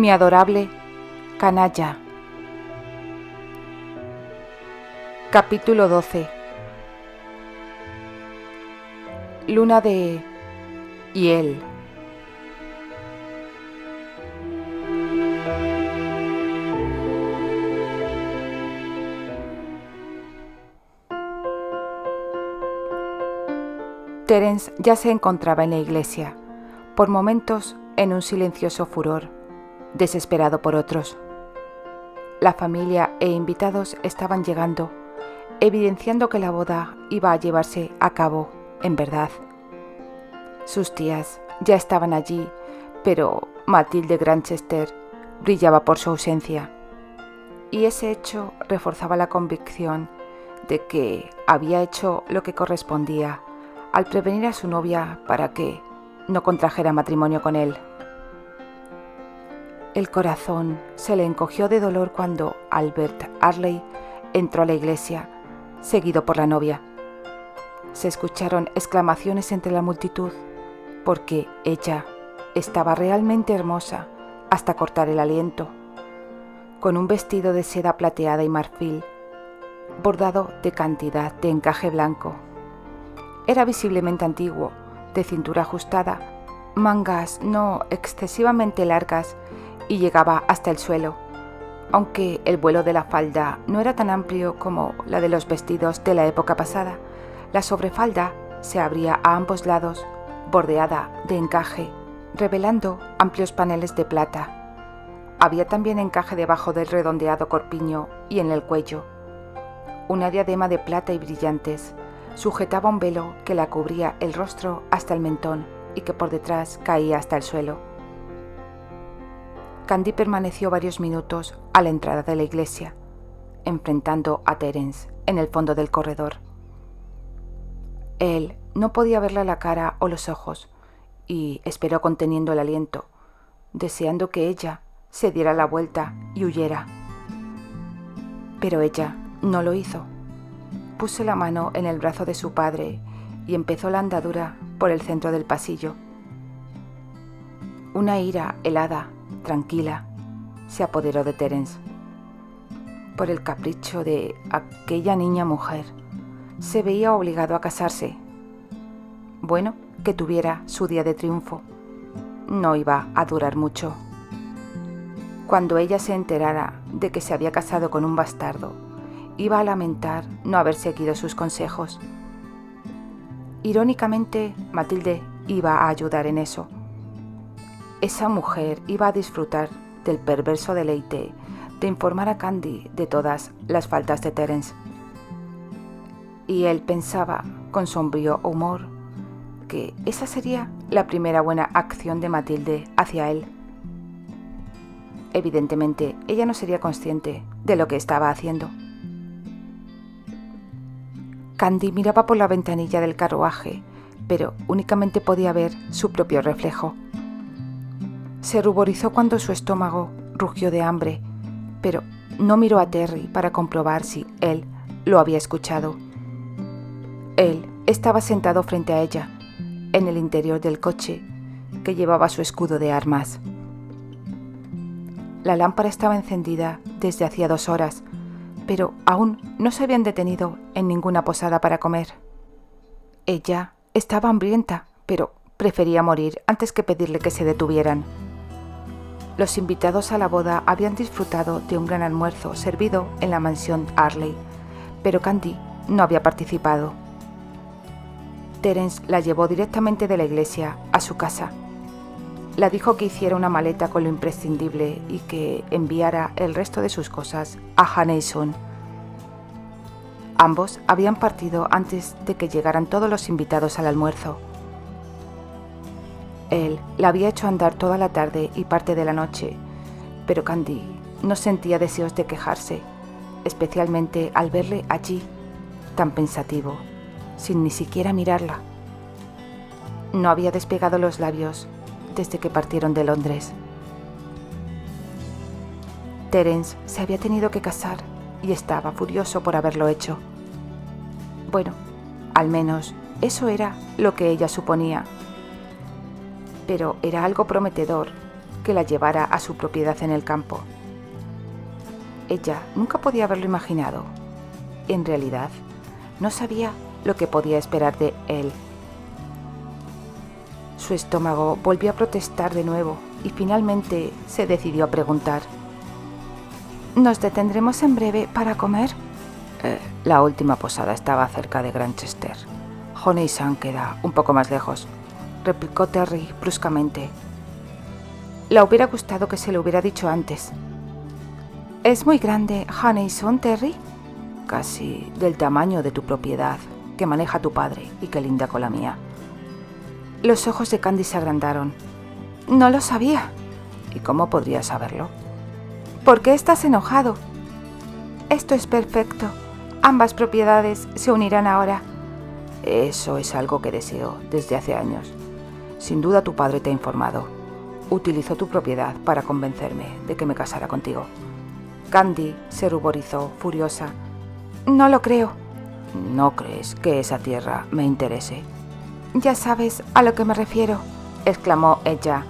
Mi adorable canalla. Capítulo 12. Luna de hiel. Terence ya se encontraba en la iglesia, por momentos en un silencioso furor, desesperado por otros. La familia e invitados estaban llegando, evidenciando que la boda iba a llevarse a cabo, en verdad. Sus tías ya estaban allí, pero Matilde Granchester brillaba por su ausencia, y ese hecho reforzaba la convicción de que había hecho lo que correspondía al prevenir a su novia para que no contrajera matrimonio con él. El corazón se le encogió de dolor cuando Albert Arley entró a la iglesia, seguido por la novia. Se escucharon exclamaciones entre la multitud, porque ella estaba realmente hermosa hasta cortar el aliento, con un vestido de seda plateada y marfil, bordado de cantidad de encaje blanco. Era visiblemente antiguo, de cintura ajustada, mangas no excesivamente largas y llegaba hasta el suelo, aunque el vuelo de la falda no era tan amplio como la de los vestidos de la época pasada. La sobrefalda se abría a ambos lados, bordeada de encaje, revelando amplios paneles de plata. Había también encaje debajo del redondeado corpiño y en el cuello. Una diadema de plata y brillantes sujetaba un velo que la cubría el rostro hasta el mentón y que por detrás caía hasta el suelo. Candy permaneció varios minutos a la entrada de la iglesia, enfrentando a Terence en el fondo del corredor. Él no podía verle la cara o los ojos y esperó conteniendo el aliento, deseando que ella se diera la vuelta y huyera. Pero ella no lo hizo. Puso la mano en el brazo de su padre y empezó la andadura por el centro del pasillo. Una ira helada, tranquila, se apoderó de Terence. Por el capricho de aquella niña mujer, se veía obligado a casarse. Bueno, que tuviera su día de triunfo. No iba a durar mucho. Cuando ella se enterara de que se había casado con un bastardo, iba a lamentar no haber seguido sus consejos. Irónicamente, Matilde iba a ayudar en eso. Esa mujer iba a disfrutar del perverso deleite de informar a Candy de todas las faltas de Terence. Y él pensaba, con sombrío humor, que esa sería la primera buena acción de Matilde hacia él. Evidentemente, ella no sería consciente de lo que estaba haciendo. Candy miraba por la ventanilla del carruaje, pero únicamente podía ver su propio reflejo. Se ruborizó cuando su estómago rugió de hambre, pero no miró a Terry para comprobar si él lo había escuchado. Él estaba sentado frente a ella, en el interior del coche, que llevaba su escudo de armas. La lámpara estaba encendida desde hacía 2 horas, pero aún no se habían detenido en ninguna posada para comer. Ella estaba hambrienta, pero prefería morir antes que pedirle que se detuvieran. Los invitados a la boda habían disfrutado de un gran almuerzo servido en la mansión Arley, pero Candy no había participado. Terence la llevó directamente de la iglesia a su casa. La dijo que hiciera una maleta con lo imprescindible y que enviara el resto de sus cosas a Hannayson. Ambos habían partido antes de que llegaran todos los invitados al almuerzo. Él la había hecho andar toda la tarde y parte de la noche, pero Candy no sentía deseos de quejarse, especialmente al verle allí, tan pensativo, sin ni siquiera mirarla. No había despegado los labios desde que partieron de Londres. Terence se había tenido que casar y estaba furioso por haberlo hecho. Bueno, al menos eso era lo que ella suponía. Pero era algo prometedor, que la llevara a su propiedad en el campo. Ella nunca podía haberlo imaginado. En realidad, no sabía lo que podía esperar de él. Su estómago volvió a protestar de nuevo y finalmente se decidió a preguntar: ¿Nos detendremos en breve para comer? La última posada estaba cerca de Granchester. Honeysand queda un poco más lejos, replicó Terry bruscamente. Le hubiera gustado que se lo hubiera dicho antes. ¿Es muy grande Honeysand, Terry? Casi del tamaño de tu propiedad, que maneja tu padre y que linda con la mía. Los ojos de Candy se agrandaron. No lo sabía. ¿Y cómo podría saberlo? ¿Por qué estás enojado? Esto es perfecto. Ambas propiedades se unirán ahora. Eso es algo que deseo desde hace años. Sin duda tu padre te ha informado. Utilizó tu propiedad para convencerme de que me casara contigo. Candy se ruborizó, furiosa. No lo creo. ¿No crees que esa tierra me interese? Ya sabes a lo que me refiero, exclamó ella.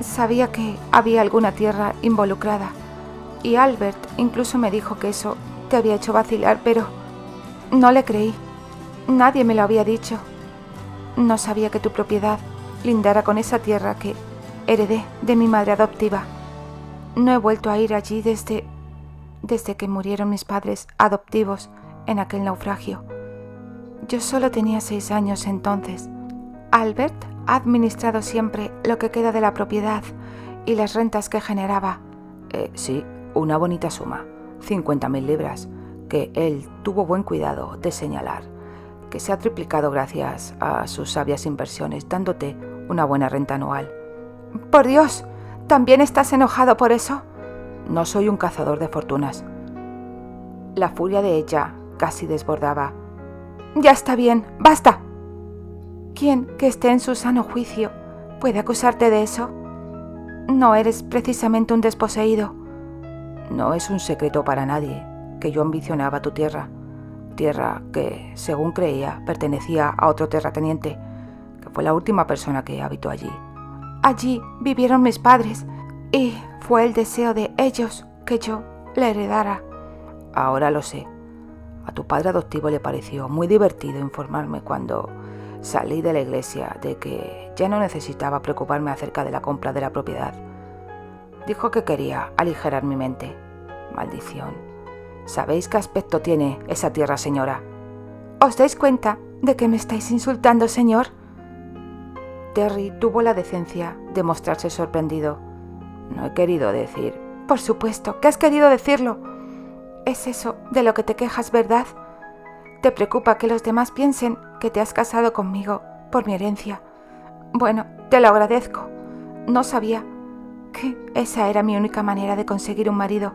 Sabía que había alguna tierra involucrada, y Albert incluso me dijo que eso te había hecho vacilar, pero no le creí. Nadie me lo había dicho. No sabía que tu propiedad lindara con esa tierra que heredé de mi madre adoptiva. No he vuelto a ir allí desde que murieron mis padres adoptivos en aquel naufragio. Yo solo tenía 6 años entonces. Albert ha administrado siempre lo que queda de la propiedad y las rentas que generaba. Sí, una bonita suma, 50.000 libras, que él tuvo buen cuidado de señalar, que se ha triplicado gracias a sus sabias inversiones, dándote una buena renta anual. ¡Por Dios! ¿También estás enojado por eso? No soy un cazador de fortunas. La furia de ella casi desbordaba. Ya está bien, basta. ¿Quién que esté en su sano juicio puede acusarte de eso? No eres precisamente un desposeído. No es un secreto para nadie que yo ambicionaba tu tierra que, según creía, pertenecía a otro terrateniente, que fue la última persona que habitó allí. Allí vivieron mis padres, y fue el deseo de ellos que yo la heredara. Ahora lo sé. A tu padre adoptivo le pareció muy divertido informarme cuando salí de la iglesia de que ya no necesitaba preocuparme acerca de la compra de la propiedad. Dijo que quería aligerar mi mente. Maldición. ¿Sabéis qué aspecto tiene esa tierra, señora? ¿Os dais cuenta de que me estáis insultando, señor? Terry tuvo la decencia de mostrarse sorprendido. No he querido decir. Por supuesto que has querido decirlo. Es eso de lo que te quejas, ¿verdad? Te preocupa que los demás piensen que te has casado conmigo por mi herencia. Bueno, te lo agradezco. No sabía que esa era mi única manera de conseguir un marido.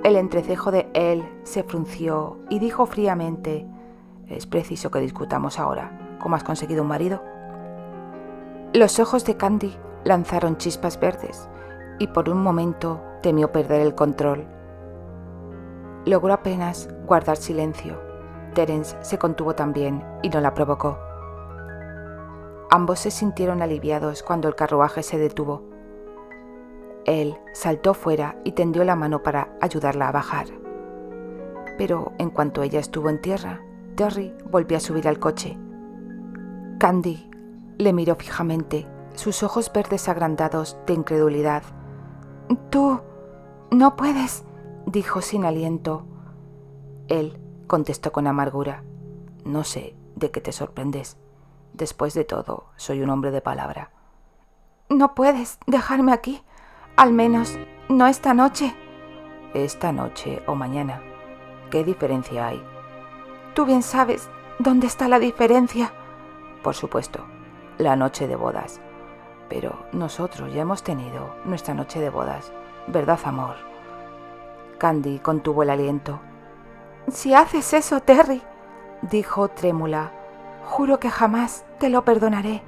El entrecejo de él se frunció y dijo fríamente: es preciso que discutamos ahora. ¿Cómo has conseguido un marido? Los ojos de Candy lanzaron chispas verdes y por un momento temió perder el control. Logró apenas guardar silencio. Terence se contuvo también y no la provocó. Ambos se sintieron aliviados cuando el carruaje se detuvo. Él saltó fuera y tendió la mano para ayudarla a bajar. Pero en cuanto ella estuvo en tierra, Terry volvió a subir al coche. Candy le miró fijamente, sus ojos verdes agrandados de incredulidad. «Tú no puedes», dijo sin aliento. Él contestó con amargura: «No sé de qué te sorprendes. Después de todo, soy un hombre de palabra». «No puedes dejarme aquí, al menos no esta noche». «Esta noche o mañana. ¿Qué diferencia hay?» «Tú bien sabes dónde está la diferencia». «Por supuesto, la noche de bodas. Pero nosotros ya hemos tenido nuestra noche de bodas, ¿verdad, amor?» Candy contuvo el aliento. «Si haces eso, Terry», dijo trémula, «juro que jamás te lo perdonaré».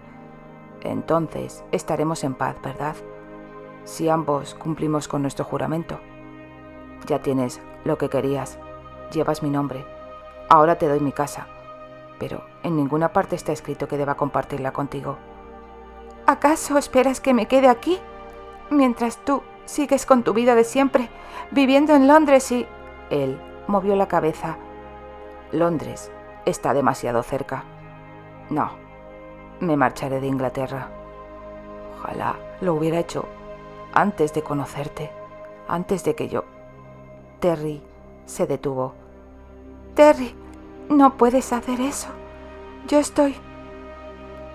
«Entonces estaremos en paz, ¿verdad? Si ambos cumplimos con nuestro juramento. Ya tienes lo que querías, llevas mi nombre, ahora te doy mi casa, pero en ninguna parte está escrito que deba compartirla contigo». «¿Acaso esperas que me quede aquí?» mientras tú sigues con tu vida de siempre, viviendo en Londres y... Él movió la cabeza. Londres está demasiado cerca. No, me marcharé de Inglaterra. Ojalá lo hubiera hecho antes de conocerte, antes de que yo... Terry se detuvo. Terry, no puedes hacer eso. Yo estoy...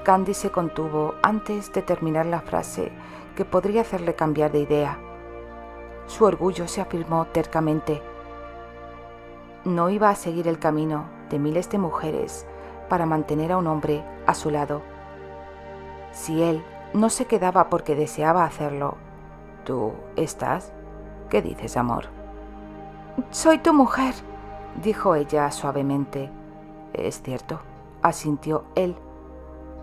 Candy se contuvo antes de terminar la frase que podría hacerle cambiar de idea. Su orgullo se afirmó tercamente. No iba a seguir el camino de miles de mujeres para mantener a un hombre a su lado. Si él no se quedaba porque deseaba hacerlo, ¿tú estás? ¿Qué dices, amor? Soy tu mujer, dijo ella suavemente. Es cierto, asintió él,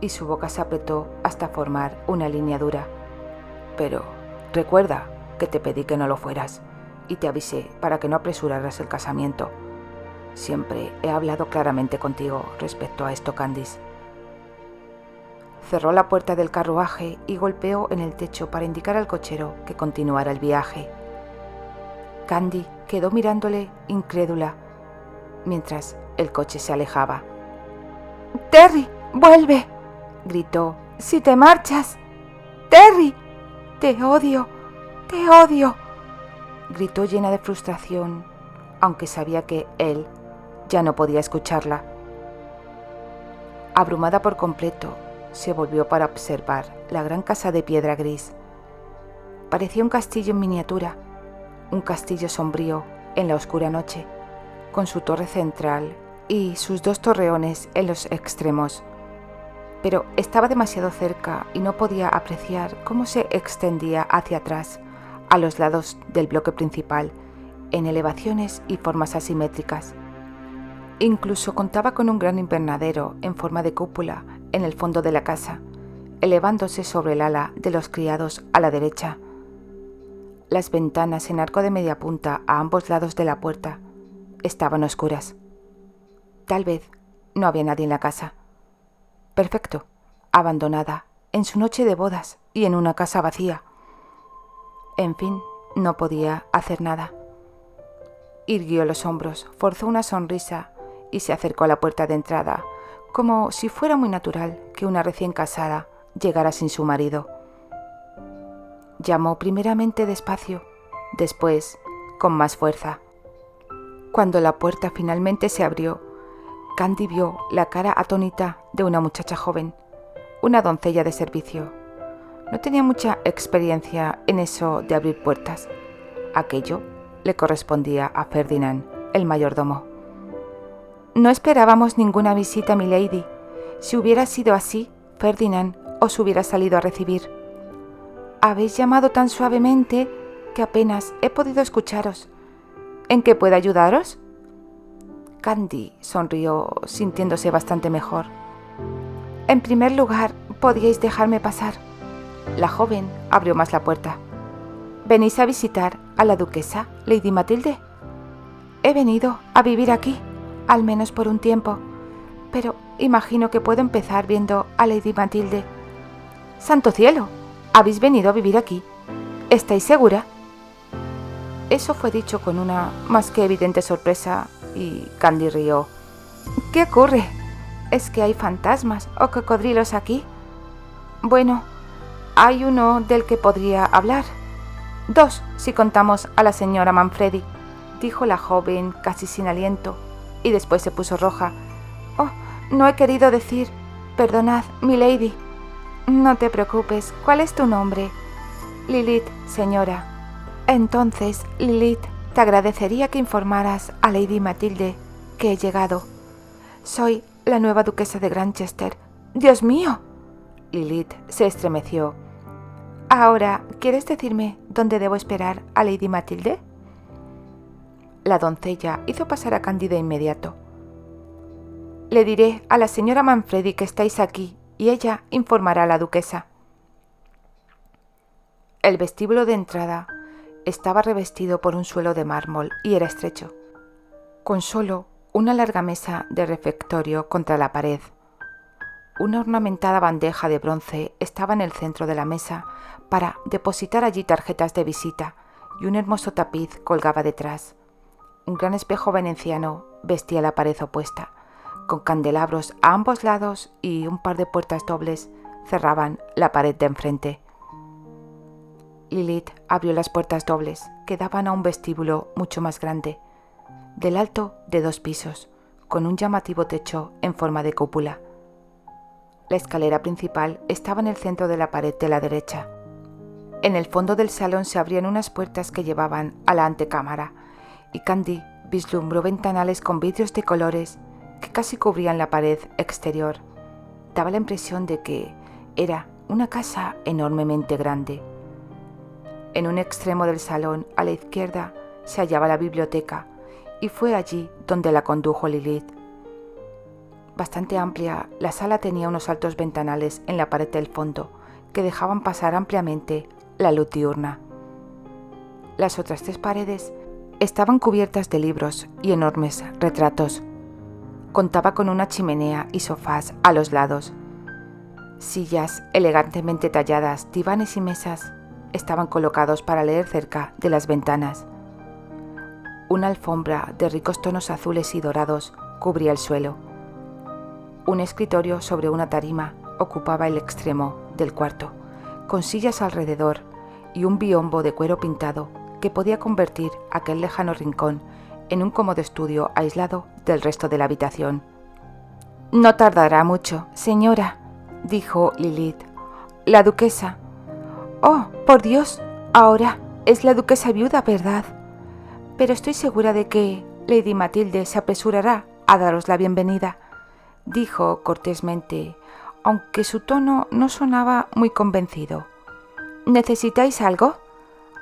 y su boca se apretó hasta formar una línea dura. Pero recuerda que te pedí que no lo fueras y te avisé para que no apresuraras el casamiento. Siempre he hablado claramente contigo respecto a esto, Candice. Cerró la puerta del carruaje y golpeó en el techo para indicar al cochero que continuara el viaje. Candy quedó mirándole incrédula mientras el coche se alejaba. ¡Terry, vuelve!, gritó. ¡Si te marchas! ¡Terry! ¡Te odio! ¡Te odio!, gritó llena de frustración, aunque sabía que él ya no podía escucharla. Abrumada por completo, se volvió para observar la gran casa de piedra gris. Parecía un castillo en miniatura, un castillo sombrío en la oscura noche, con su torre central y sus dos torreones en los extremos. Pero estaba demasiado cerca y no podía apreciar cómo se extendía hacia atrás, a los lados del bloque principal, en elevaciones y formas asimétricas. Incluso contaba con un gran invernadero en forma de cúpula en el fondo de la casa, elevándose sobre el ala de los criados a la derecha. Las ventanas en arco de media punta a ambos lados de la puerta estaban oscuras. Tal vez no había nadie en la casa. Perfecto, abandonada, en su noche de bodas y en una casa vacía. En fin, no podía hacer nada. Irguió los hombros, forzó una sonrisa y se acercó a la puerta de entrada, como si fuera muy natural que una recién casada llegara sin su marido. Llamó primeramente despacio, después con más fuerza. Cuando la puerta finalmente se abrió, Candy vio la cara atónita de una muchacha joven, una doncella de servicio. No tenía mucha experiencia en eso de abrir puertas. Aquello le correspondía a Ferdinand, el mayordomo. No esperábamos ninguna visita, milady. Si hubiera sido así, Ferdinand os hubiera salido a recibir. Habéis llamado tan suavemente que apenas he podido escucharos. ¿En qué puedo ayudaros? Candy sonrió, sintiéndose bastante mejor. En primer lugar, ¿podríais dejarme pasar? La joven abrió más la puerta. ¿Venís a visitar a la duquesa, Lady Matilde? He venido a vivir aquí, al menos por un tiempo, pero imagino que puedo empezar viendo a Lady Matilde. ¡Santo cielo! ¿Habéis venido a vivir aquí? ¿Estáis segura? Eso fue dicho con una más que evidente sorpresa y Candy rió. ¿Qué ocurre? ¿Es que hay fantasmas o cocodrilos aquí? Bueno, hay uno del que podría hablar. 2, si contamos a la señora Manfredi, dijo la joven casi sin aliento, y después se puso roja. Oh, no he querido decir... Perdonad, milady. No te preocupes, ¿cuál es tu nombre? Lilith, señora. Entonces, Lilith, te agradecería que informaras a Lady Matilde que he llegado. Soy la nueva duquesa de Granchester. ¡Dios mío! Lilith se estremeció. Ahora, ¿quieres decirme dónde debo esperar a Lady Matilde? La doncella hizo pasar a Candy de inmediato. Le diré a la señora Manfredi que estáis aquí y ella informará a la duquesa. El vestíbulo de entrada estaba revestido por un suelo de mármol y era estrecho, con solo una larga mesa de refectorio contra la pared. Una ornamentada bandeja de bronce estaba en el centro de la mesa para depositar allí tarjetas de visita y un hermoso tapiz colgaba detrás. Un gran espejo veneciano vestía la pared opuesta, con candelabros a ambos lados y un par de puertas dobles cerraban la pared de enfrente. Lilith abrió las puertas dobles que daban a un vestíbulo mucho más grande, del alto de 2 pisos, con un llamativo techo en forma de cúpula. La escalera principal estaba en el centro de la pared de la derecha. En el fondo del salón se abrían unas puertas que llevaban a la antecámara, y Candy vislumbró ventanales con vidrios de colores que casi cubrían la pared exterior. Daba la impresión de que era una casa enormemente grande. En un extremo del salón, a la izquierda, se hallaba la biblioteca, y fue allí donde la condujo Lilith. Bastante amplia, la sala tenía unos altos ventanales en la pared del fondo que dejaban pasar ampliamente la luz diurna. Las otras 3 paredes estaban cubiertas de libros y enormes retratos. Contaba con una chimenea y sofás a los lados. Sillas elegantemente talladas, divanes y mesas estaban colocados para leer cerca de las ventanas. Una alfombra de ricos tonos azules y dorados cubría el suelo. Un escritorio sobre una tarima ocupaba el extremo del cuarto, con sillas alrededor y un biombo de cuero pintado que podía convertir aquel lejano rincón en un cómodo estudio aislado del resto de la habitación. «No tardará mucho, señora», dijo Lilith. «La duquesa». «Oh, por Dios, ahora es la duquesa viuda, ¿verdad? Pero estoy segura de que Lady Matilde se apresurará a daros la bienvenida», dijo cortésmente, aunque su tono no sonaba muy convencido. «¿Necesitáis algo?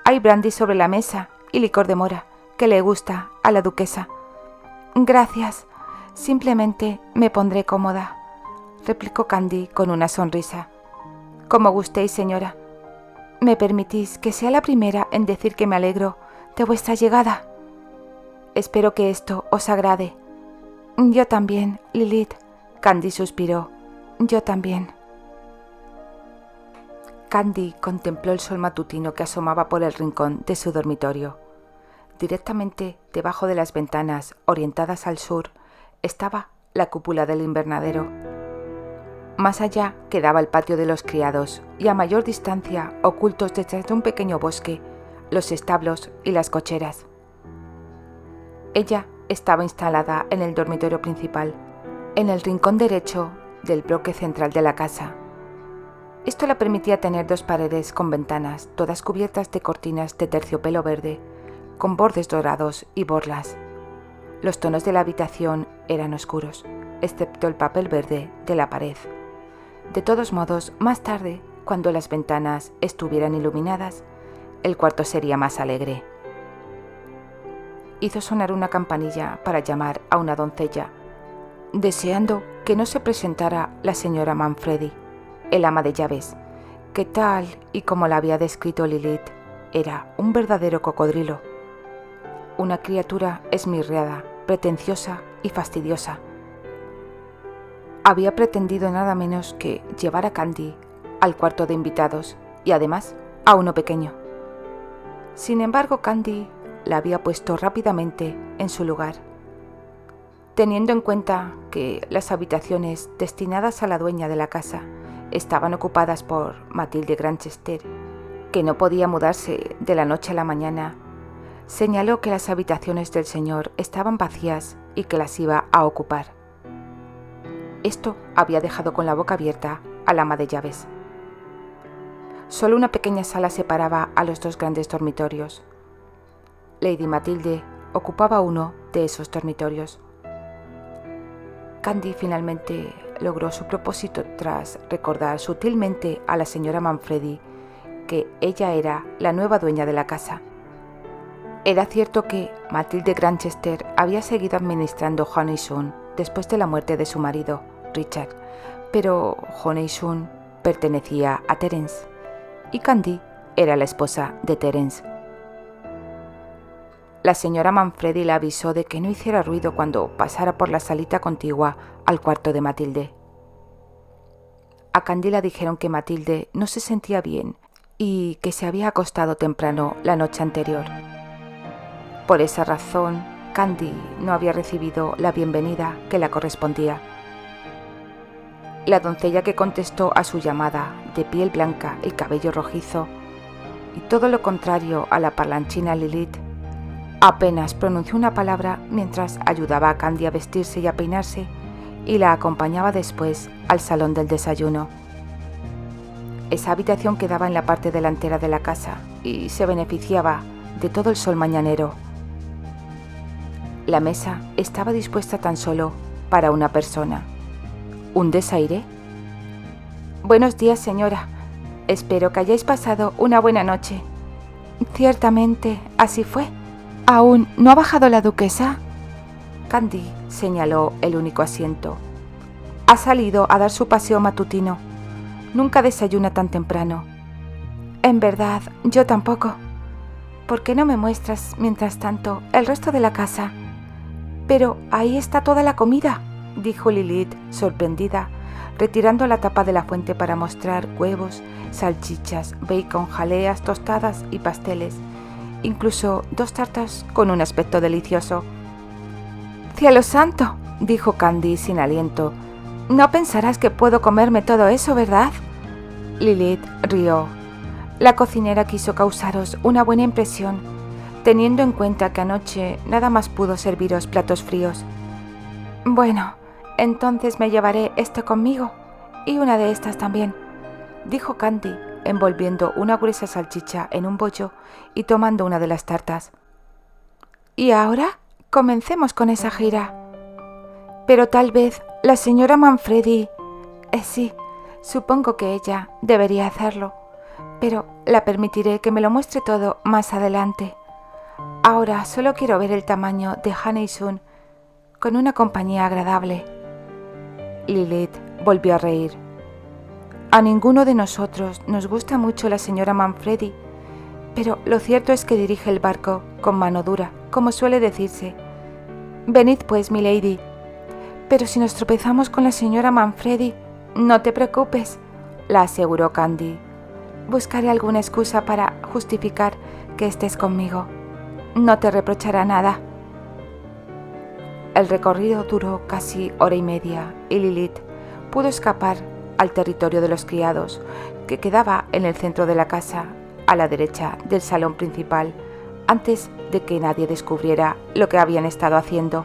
Hay brandy sobre la mesa y licor de mora, que le gusta a la duquesa». «Gracias, simplemente me pondré cómoda», replicó Candy con una sonrisa. «Como gustéis, señora. ¿Me permitís que sea la primera en decir que me alegro de vuestra llegada? Espero que esto os agrade». «Yo también, Lilith», Candy suspiró. «Yo también». Candy contempló el sol matutino que asomaba por el rincón de su dormitorio. Directamente debajo de las ventanas, orientadas al sur, estaba la cúpula del invernadero. Más allá quedaba el patio de los criados y a mayor distancia, ocultos detrás de un pequeño bosque, los establos y las cocheras. Ella estaba instalada en el dormitorio principal, en el rincón derecho del bloque central de la casa. Esto le permitía tener 2 paredes con ventanas, todas cubiertas de cortinas de terciopelo verde, con bordes dorados y borlas. Los tonos de la habitación eran oscuros, excepto el papel verde de la pared. De todos modos, más tarde, cuando las ventanas estuvieran iluminadas, el cuarto sería más alegre. Hizo sonar una campanilla para llamar a una doncella, deseando que no se presentara la señora Manfredi, el ama de llaves, que tal y como la había descrito Lilith, era un verdadero cocodrilo. Una criatura esmirriada, pretenciosa y fastidiosa. Había pretendido nada menos que llevar a Candy al cuarto de invitados y además a uno pequeño. Sin embargo, Candy la había puesto rápidamente en su lugar. Teniendo en cuenta que las habitaciones destinadas a la dueña de la casa estaban ocupadas por Matilde Granchester, que no podía mudarse de la noche a la mañana, señaló que las habitaciones del señor estaban vacías y que las iba a ocupar. Esto había dejado con la boca abierta al ama de llaves. Solo una pequeña sala separaba a los 2 grandes dormitorios. Lady Matilde ocupaba uno de esos dormitorios. Candy finalmente logró su propósito tras recordar sutilmente a la señora Manfredi que ella era la nueva dueña de la casa. Era cierto que Matilde Granchester había seguido administrando Honeysuun después de la muerte de su marido, Richard, pero Honeysuun pertenecía a Terence y Candy era la esposa de Terence. La señora Manfredi la avisó de que no hiciera ruido cuando pasara por la salita contigua al cuarto de Matilde. A Candy le dijeron que Matilde no se sentía bien y que se había acostado temprano la noche anterior. Por esa razón, Candy no había recibido la bienvenida que le correspondía. La doncella que contestó a su llamada, de piel blanca y cabello rojizo, y todo lo contrario a la parlanchina Lilith, apenas pronunció una palabra mientras ayudaba a Candy a vestirse y a peinarse y la acompañaba después al salón del desayuno. Esa habitación quedaba en la parte delantera de la casa y se beneficiaba de todo el sol mañanero. La mesa estaba dispuesta tan solo para una persona. ¿Un desaire? Buenos días, señora. Espero que hayáis pasado una buena noche. Ciertamente, así fue. ¿Aún no ha bajado la duquesa? Candy señaló el único asiento. Ha salido a dar su paseo matutino. Nunca desayuna tan temprano. En verdad, yo tampoco. ¿Por qué no me muestras, mientras tanto, el resto de la casa? Pero ahí está toda la comida, dijo Lilith, sorprendida, retirando la tapa de la fuente para mostrar huevos, salchichas, bacon, jaleas, tostadas y pasteles, incluso 2 tartas con un aspecto delicioso. ¡Cielo santo!, dijo Candy sin aliento. No pensarás que puedo comerme todo eso, ¿verdad? Lilith rió. La cocinera quiso causaros una buena impresión, teniendo en cuenta que anoche nada más pudo serviros platos fríos. Bueno, entonces me llevaré esto conmigo, y una de estas también, dijo Candy, envolviendo una gruesa salchicha en un bollo y tomando una de las tartas. Y ahora comencemos con esa gira. Pero tal vez la señora Manfredi... sí, supongo que ella debería hacerlo, pero la permitiré que me lo muestre todo más adelante. Ahora solo quiero ver el tamaño de Hanne y Sun con una compañía agradable. Lilith volvió a reír. A ninguno de nosotros nos gusta mucho la señora Manfredi, pero lo cierto es que dirige el barco con mano dura, como suele decirse. Venid pues, milady. Pero si nos tropezamos con la señora Manfredi, no te preocupes, la aseguró Candy. Buscaré alguna excusa para justificar que estés conmigo. No te reprochará nada. El recorrido duró casi hora y media y Lilith pudo escapar al territorio de los criados, que quedaba en el centro de la casa, a la derecha del salón principal, antes de que nadie descubriera lo que habían estado haciendo.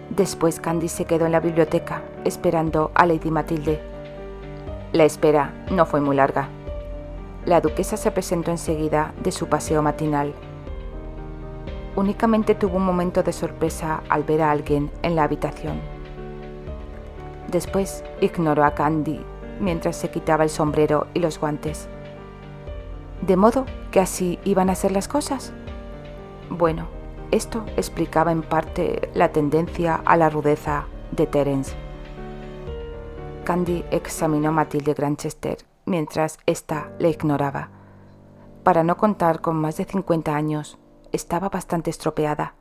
Después Candy se quedó en la biblioteca, esperando a Lady Matilde. La espera no fue muy larga. La duquesa se presentó enseguida de su paseo matinal. Únicamente tuvo un momento de sorpresa al ver a alguien en la habitación. Después ignoró a Candy mientras se quitaba el sombrero y los guantes. ¿De modo que así iban a ser las cosas? Bueno, esto explicaba en parte la tendencia a la rudeza de Terence. Candy examinó a Matilde Granchester mientras ésta le ignoraba. Para no contar con más de 50 años, estaba bastante estropeada.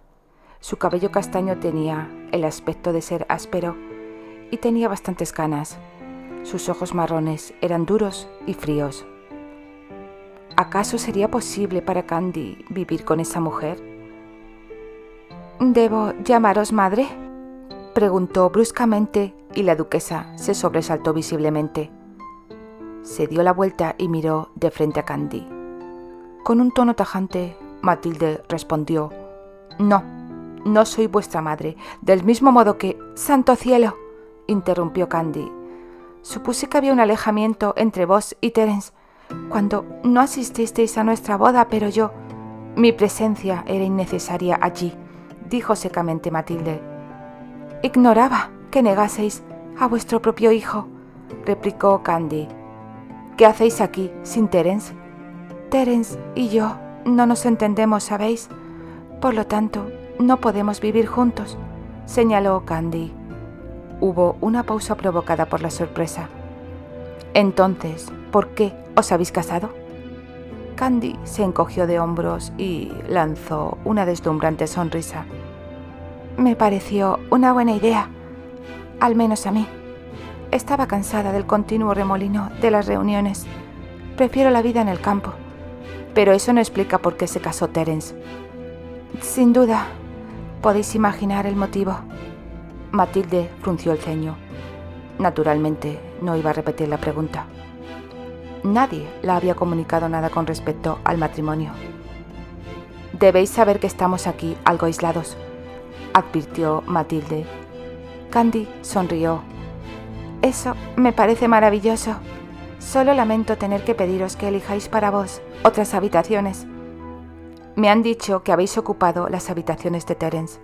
Su cabello castaño tenía el aspecto de ser áspero y tenía bastantes canas. Sus ojos marrones eran duros y fríos. ¿Acaso sería posible para Candy vivir con esa mujer? ¿Debo llamaros madre?, preguntó bruscamente y la duquesa se sobresaltó visiblemente. Se dio la vuelta y miró de frente a Candy. Con un tono tajante, Matilde respondió: «No, no soy vuestra madre, del mismo modo que...» «¡Santo cielo!», interrumpió Candy. «Supuse que había un alejamiento entre vos y Terence cuando no asististeis a nuestra boda, pero yo... Mi presencia era innecesaria allí», dijo secamente Matilde. «Ignoraba que negaseis a vuestro propio hijo», replicó Candy. «¿Qué hacéis aquí sin Terence?» «Terence y yo no nos entendemos, ¿sabéis? Por lo tanto, no podemos vivir juntos», señaló Candy. Hubo una pausa provocada por la sorpresa. «Entonces, ¿por qué os habéis casado?» Candy se encogió de hombros y lanzó una deslumbrante sonrisa. «Me pareció una buena idea, al menos a mí. Estaba cansada del continuo remolino de las reuniones. Prefiero la vida en el campo. Pero eso no explica por qué se casó Terence. Sin duda, podéis imaginar el motivo. Matilde frunció el ceño. Naturalmente, no iba a repetir la pregunta. Nadie le había comunicado nada con respecto al matrimonio. Debéis saber que estamos aquí algo aislados, advirtió Matilde. Candy sonrió. Eso me parece maravilloso. Solo lamento tener que pediros que elijáis para vos otras habitaciones. Me han dicho que habéis ocupado las habitaciones de Terence,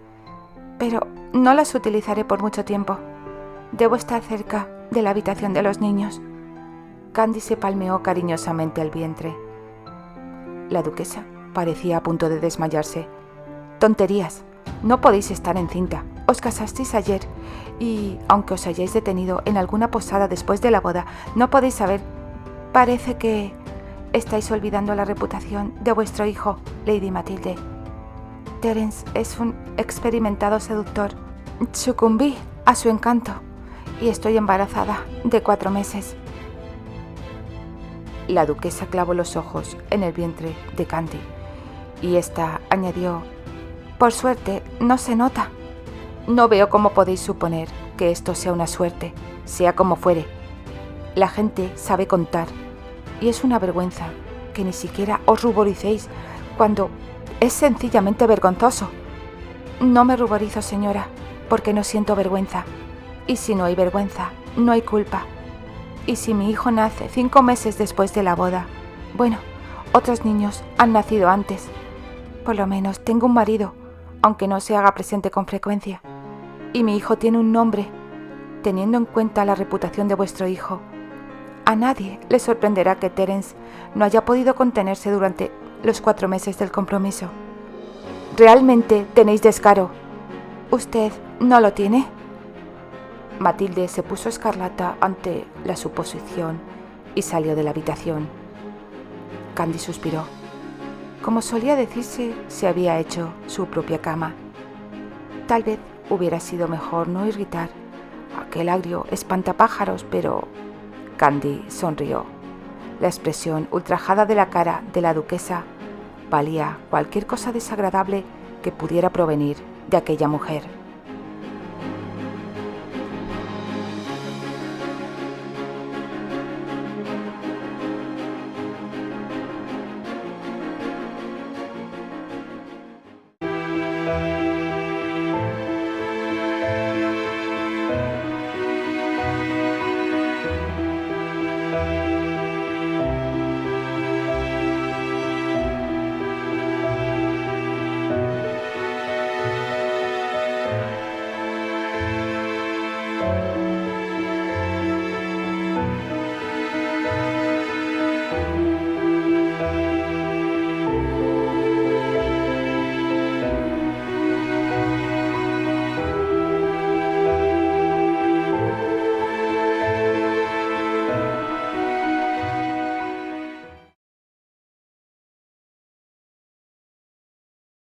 pero no las utilizaré por mucho tiempo. Debo estar cerca de la habitación de los niños. Candy se palmeó cariñosamente el vientre. La duquesa parecía a punto de desmayarse. Tonterías. No podéis estar encinta. Os casasteis ayer y, aunque os hayáis detenido en alguna posada después de la boda, no podéis saber. Parece que estáis olvidando la reputación de vuestro hijo, Lady Matilde. Terence es un experimentado seductor. Sucumbí a su encanto y estoy embarazada de 4 meses. La duquesa clavó los ojos en el vientre de Candy y ésta añadió: por suerte, no se nota. No veo cómo podéis suponer que esto sea una suerte, sea como fuere. La gente sabe contar y es una vergüenza que ni siquiera os ruboricéis cuando es sencillamente vergonzoso. No me ruborizo, señora, porque no siento vergüenza. Y si no hay vergüenza, no hay culpa. Y si mi hijo nace 5 meses después de la boda, bueno, otros niños han nacido antes. Por lo menos tengo un marido, aunque no se haga presente con frecuencia. Y mi hijo tiene un nombre, teniendo en cuenta la reputación de vuestro hijo. A nadie le sorprenderá que Terence no haya podido contenerse durante los 4 meses del compromiso. Realmente tenéis descaro. ¿Usted no lo tiene? Matilde se puso escarlata ante la suposición y salió de la habitación. Candy suspiró. Como solía decirse, se había hecho su propia cama. Tal vez hubiera sido mejor no irritar a aquel agrio espantapájaros, pero Candy sonrió. La expresión ultrajada de la cara de la duquesa valía cualquier cosa desagradable que pudiera provenir de aquella mujer.